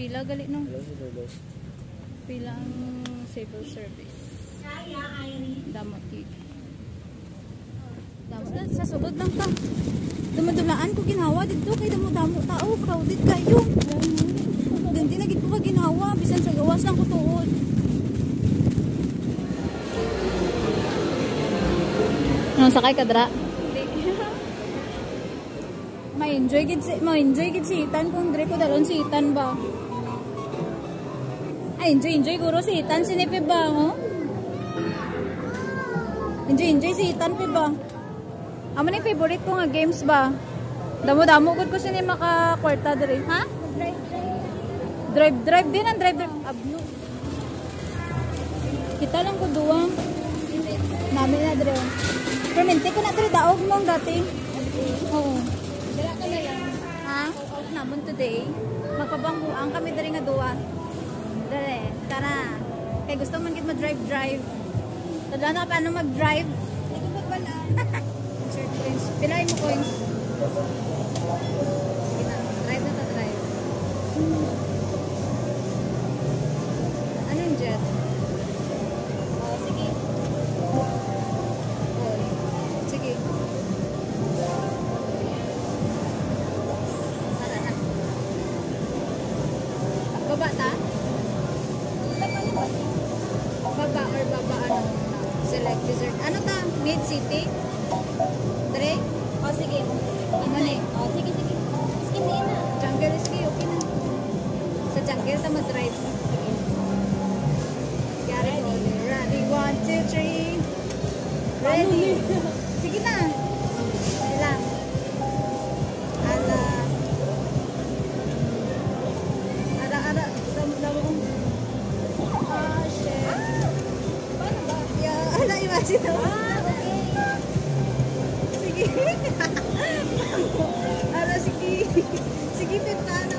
Pila gali no? Pila ang civil service. Damot dito. Sa sulod lang ta. Dumadulaan ko ginawa dito kay damo-damo tao. Crowded kayo. Ganti na gito ka ginawa. Bisan sa gawas lang ko tuod. Anong sakay ka dra? Ma-enjoy gid si Itan kung dire ko dalon si Itan ba. Ay, enjoy guro si Itan sinipi ba, oh? Enjoy si Itan pi ba? Amo ni favorite ko nga games ba? Damo-damo gud ko sini maka-kwarta dire, ha? Drive din ang drive. Abno. Kita lang ko duwang. Nami na dire. Pero minti ko na dire daog mong dati. Oo. Dala ka na lang. Ha? Out namon today. Magpabangguang kami dire nga duwa. Dere, tara. Kay gusto man gid ma-drive. Tadla na paano mag-drive? Ito pa pala. Insert coins. Pilay mo coins. Sige na. Drive na ta drive. Anong jet? Oh, sige. Oh, sige. Tara na. Baba ta? Baba or baba ano? Select dessert. Ano ta? Mid city? Dre? Oh, sige. Ano na eh? Oh, sige. Sige na. Jungle is okay na. Sa jungle ta mag-drive. Sige. Ready? 1, 2, 3. Ready? Sige na. Sige lang. Ara. Ah, shit. Paano ba? Yeah, ala, imagine ako. Okay. Sige. Ara, sige. Sige, Peptano.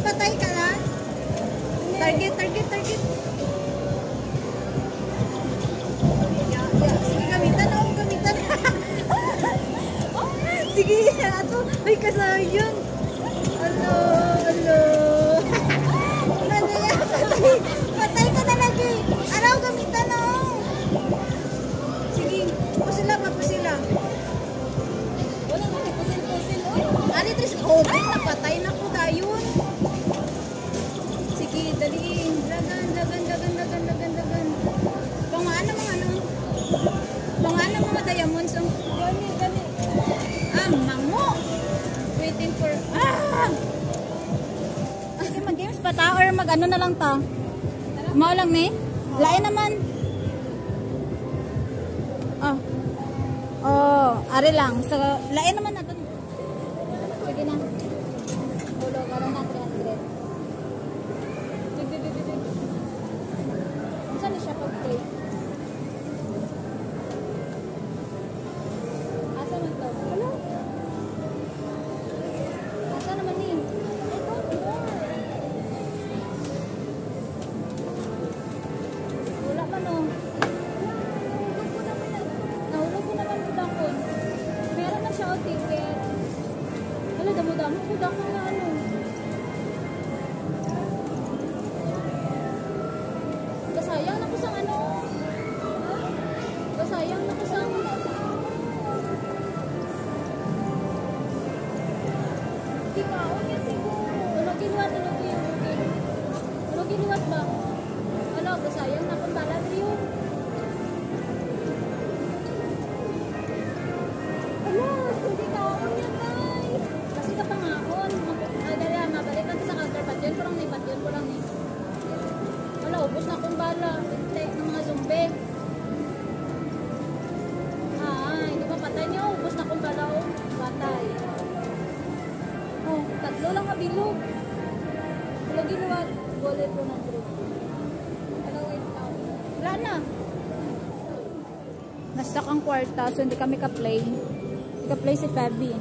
Patay ka na? Target. Yeah. Sige, gamitan. Sige, ato. Ay, kasayang. Hello. Patay ka na lagi. Araw, gamitan na. Sige, pusila. Wala na, pusil. Ano, Tris? Holding, napatay na ko dayon. Sige, daliin. Dagan. Pangaan mga diamonds. Gani. Mango. Waiting for... Sige, mag-games pa ta or mag-ano na lang ta? Mau lang ni? Lain naman. Ari lang. So, lain naman natin. Sige na. Ulo, karoon na 300. Saan na siya pag-play? Asa man to? Hello? Asa naman ni? Wala pa no. Nahulog ko naman ko dakon. Meron na siya o ticket. Wala, damo-damo ko dakon na ano. Kasayang na ko sang ano. Kasayang na ko sang... Tikaon yan siguro. Ano ginuwat ba? Ano, kasayang na kung bala rin yun. Ala, hindi kaon yan, tay. Kasi kapangakon. Mabalikan ko sa counterpatyon. Kurang ni patyon ko lang eh. Wala, ubos na kung bala. Intake ng mga zombie. Hindi pa patay niyo. Ubos na kung bala o. Patay. Oh, tatlo lang mabilog. Wala ginuwat. Bullet ko na trip. Ano, wait out. Wala na. Nastak ang kwarta, so hindi kami ka-play. Hindi ka-play si Febby.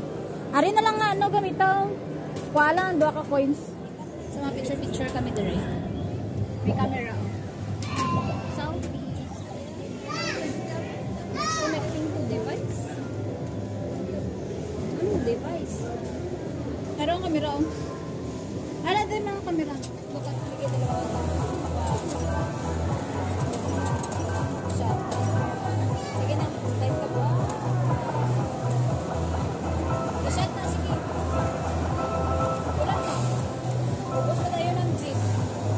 Ari na lang nga, ano, gamitaw. Kuha lang, 2 ka coins. So, mga picture kami dire. May camera. Selfie. Connecting to device. Anong device? Meron camera. Ano din mga kamera? Bukat sige dalawa ta. Shot. Sige na, type ka po. I-shot na, sige. Wala na. Ubus na tayo ng jeep.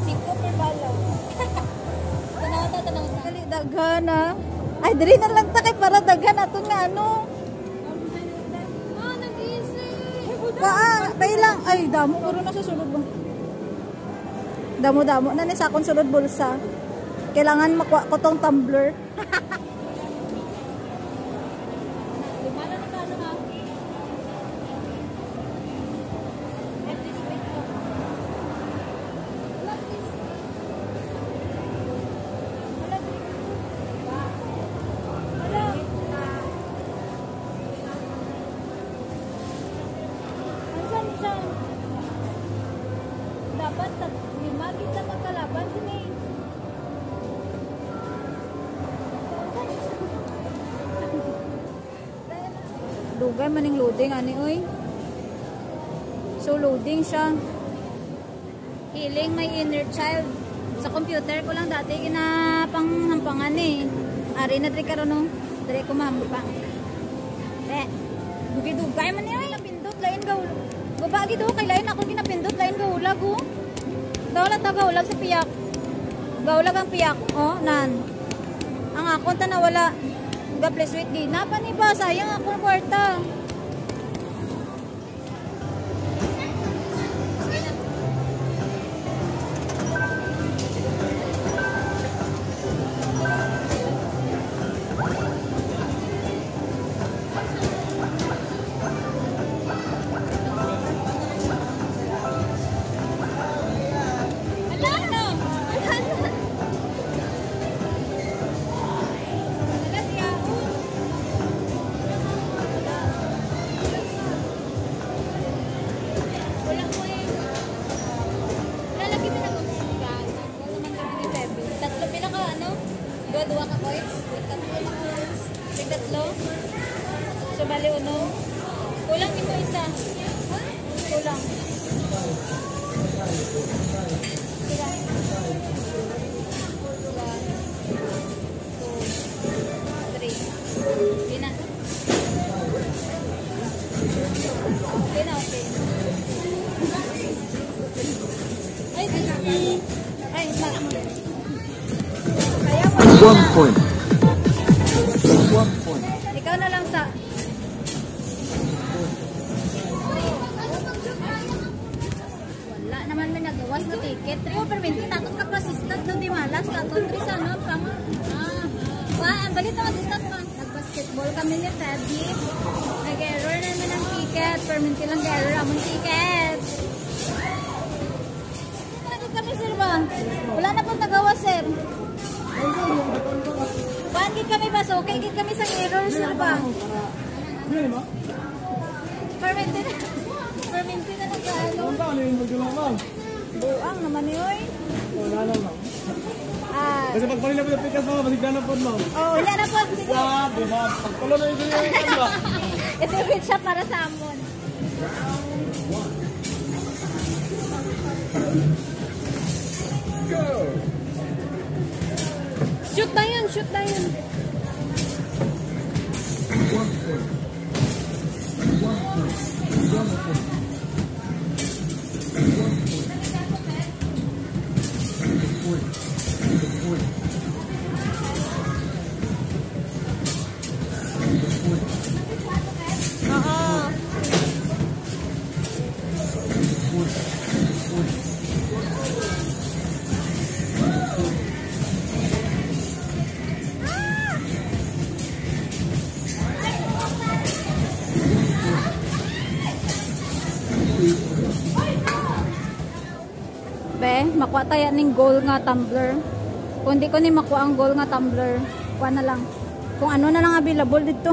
5 per balaw. Tanaw ta. Kali daghan ha. Ay, diri na lang ta kay para daghan ato nga ano. Tayo lang. Ay, damo. Puro na sa sulod mo. Damo-damo na ni sa akong sulod bulsa. Kailangan makuha ko tong tumbler. Dapat 5 kita magkalaban sini. Dugay maning loading ani oy. So loading siya. Healing my inner child. Sa computer ko lang dati ginapanghampangan eh. Ari na diri karon no. Diri ko mahampang. Dugay man ni oy napindot lain gaul. Gubagi do kay lain ako ginapindot lain gaulag oh. Dawala ta gaulag sa piyak. Gaulag ang piyak oh nan. Ang akon ta nawala. Ga please wait di. Napa ni ba sayang akong kwarta. Dua ka points. Tatlo. So, bali uno. Kulang ito isa. Kulang. Sila. 1, 2, 3. Hindi na. Okay na, okay. Ay, ay, One point. Ikaw na lang sa wala naman may nagawas na ticket. 3 over 20 natot ka pa assistant doon di malas natot 3 sa ano pang ang balit na assistant pa nag-basketball kami ni Teddy nag-error namin ang ticket perminti lang error among ticket kami sir ba? Wala na pong nagawas sir. Gid kami ba? So, okay gid kami sa error, sir ba? Perminti na nag-ano. Buang naman yun. Wala naman. Kasi pagpalila po yung pikas mo, masigla na po mo. Oo, wala na po. Sige. Pagpalo na ito yung ano. Ito yung siya para sa amon. Go! Shoot na yan, shoot na yan. Be, makuha tayo ning goal nga tumbler. Kung di ko ni makuha ang goal nga tumbler, kuha na lang. Kung ano na lang available dito.